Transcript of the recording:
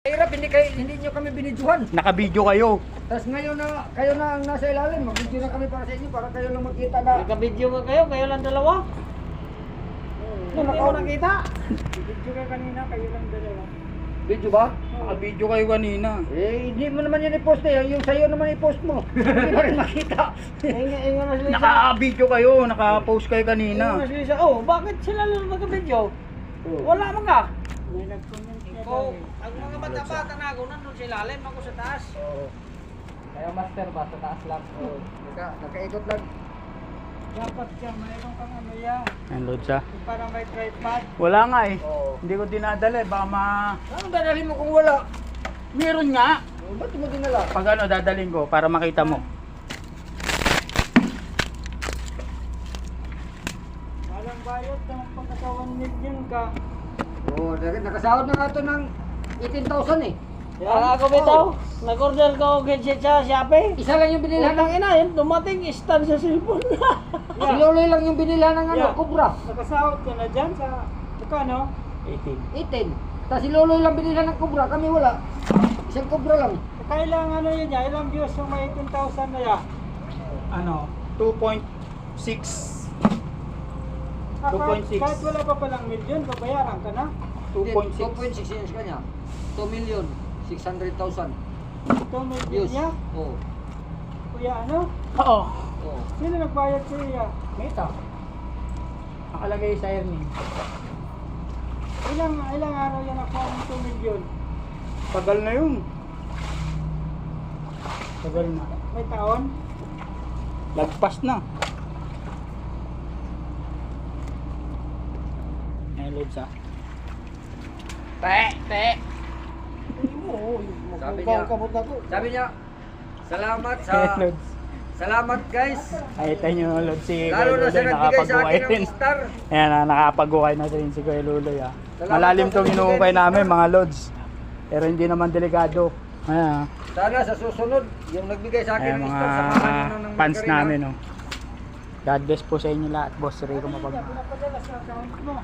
Hirap, hindi nyo kami binidyohan. Naka-video kayo. Tapos ngayon na kayo na ang nasa ilalim, mag-video na kami para sa inyo para kayo lang magkita na. Nagka-video ka kayo lang dalawa. Hindi mo nakita. Video ka kanina, kayo lang dalawa. Video ba? Naka-video kayo kanina. Eh, hindi mo naman yan i-post eh. Yung sa'yo naman i-post mo. Hindi mo rin makita. Naka-video kayo, naka-post kayo kanina. Oh, bakit sila lang magka-video? Wala man ka. May nag-comment niya Ikaw, ang mga bata-bata na ako, nandun sila, lalim ako sa taas. Oo. Kaya master ba, sa taas lang. Oo. Nakaikot lang. Dapat siya, mayroon kang ano yan. Ayan, load siya. Para may tripod. Wala nga eh. Oo. Hindi ko dinadala eh. Baka Anong dadalhin mo kung wala? Meron nga. Ba't mo dinala? Pag ano, dadaling ko para makita mo. Walang bayad ng pagkakawan million ka. Oo, nakasahod na nga ito ng 18,000 eh. Ang ako bitaw, nag-order ko gadget sa Shopee. Isa lang yung binilhan Ilang ng... ina, yun, dumating stand sa cellphone. Si Loloy lang yung binilhan ng ano, Yeah. Cobra. Nakasahod ka na dyan sa, ano? 18. 18. Tapos si Loloy lang binilhan ng Cobra, kami wala. Isang Cobra lang. Kailangan ano yun niya, ilang views yung may 18,000 na yan? Ano? 2.6. 2.6. Kahit wala pa palang million, babayaran ka na. 2.6. 2.6 years kanya. 2,600,000 Ito million views. niya. Oo. Kuya ano? Oo. Oo. Sino nagbayad sa iya? Meta. Nakalagay sa Ernie. Ilang araw yan ako ng 2 million? Tagal na yun. Tagal na. May taon? Lagpas na. Ayan, load siya. Te. Sabi niya, salamat sa... Ayan, loads. Salamat guys. Ay, tayo nyo load si Kuya Lalo na sa Luloy. nagbigay sa Nakapag-ukay akin din. ng star. Ayan, nakapag-ukay na rin si Kuya Luloy. Salamat Malalim po sa tong nagbigay inuukay ng namin, star. mga loads. Pero hindi naman delikado. Ayan, Sana sa susunod, yung nagbigay sa akin ayan ng mga star, samahan nyo na ng fans Macarena. namin. Oh. God bless po sa inyo lahat. Boss Rico Mapagmahal. Pinapadala sa account mo.